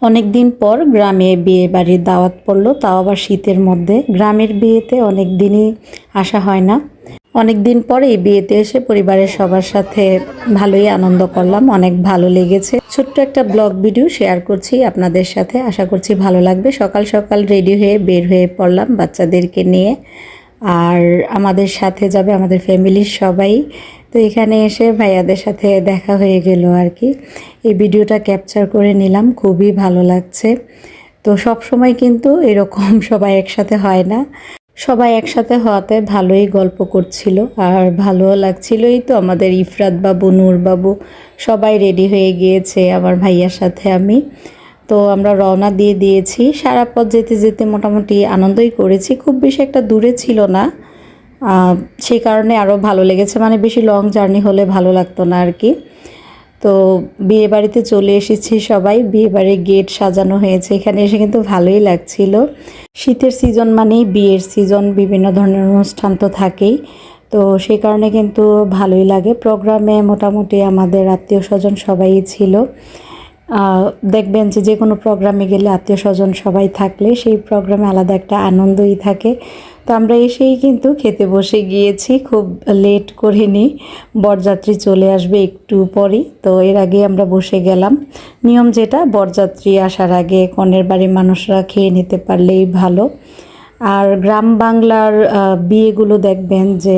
অনেক দিন পর গ্রামে বিয়ে বাড়ির দাওয়াত পড়লো, তাও আবার শীতের মধ্যে। গ্রামের বিয়েতে অনেক দিনই আসা হয় না। অনেক দিন পরে এই বিয়েতে এসে পরিবারের সবার সাথে ভালোই আনন্দ করলাম, অনেক ভালো লেগেছে। ছোট্ট একটা ব্লগ ভিডিও শেয়ার করছি আপনাদের সাথে, আশা করছি ভালো লাগবে। সকাল সকাল রেডি হয়ে বের হয়ে পড়লাম বাচ্চাদেরকে নিয়ে, আর আমাদের সাথে যাবে আমাদের ফ্যামিলির সবাই। তো এখানে এসে ভাইয়াদের সাথে দেখা হয়ে গেল আর কি। এই ভিডিওটা ক্যাপচার করে নিলাম, খুবই ভালো লাগছে। তো সব সময় কিন্তু এরকম সবাই একসাথে হয় না। সবাই একসাথে হওয়াতে ভালোই গল্প করছিল আর ভালো লাগছিল। এই তো আমাদের ইফরাত বাবু, নূর বাবু সবাই রেডি হয়ে গিয়েছে আমার ভাইয়ার সাথে আমি। তো আমরা রওনা দিয়ে দিয়েছি। সারা পথ যেতে যেতে মোটামুটি আনন্দই করেছি, খুব বেশি একটা দূরে ছিল না, সেই কারণে আরও ভালো লেগেছে। মানে বেশি লং জার্নি হলে ভালো লাগতো না আর কি। তো বিয়ে বাড়িতে চলে এসেছি সবাই, বিয়ে বাড়ির গেট সাজানো হয়েছে। এখানে এসে কিন্তু ভালোই লাগছিল। শীতের সিজন মানেই বিয়ের সিজন, বিভিন্ন ধরনের অনুষ্ঠান তো থাকেই। তো সেই কারণে কিন্তু ভালোই লাগে। প্রোগ্রামে মোটামুটি আমাদের আত্মীয় স্বজন সবাই ছিল। দেখবেন যে যে কোনো প্রোগ্রামে গেলে আত্মীয় স্বজন সবাই থাকলে সেই প্রোগ্রামে আলাদা একটা আনন্দই থাকে। তো আমরা এসেই কিন্তু খেতে বসে গিয়েছি, খুব লেট করিনি। বরযাত্রী চলে আসবে একটু পরই, তো এর আগে আমরা বসে গেলাম। নিয়ম যেটা, বরযাত্রী আসার আগে কনের বাড়ির মানুষরা খেয়ে নিতে পারলেই ভালো। আর গ্রাম বাংলার বিয়েগুলো দেখবেন যে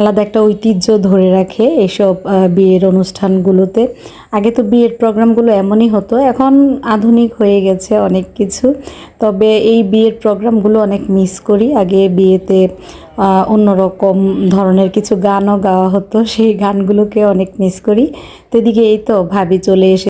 আলাদা একটা ঐতিহ্য ধরে রাখে এসব বিয়ের অনুষ্ঠানগুলোতে। আগে তো বিয়ের প্রোগ্রামগুলো এমনই হতো, এখন আধুনিক হয়ে গেছে অনেক কিছু। তবে এই বিয়ের প্রোগ্রামগুলো অনেক মিস করি। আগে বিয়েতে অন্যরকম ধরনের কিছু গানও গাওয়া হতো, সেই গানগুলোকে অনেক মিস করি। তো এদিকে এই তো ভাবি চলে এসে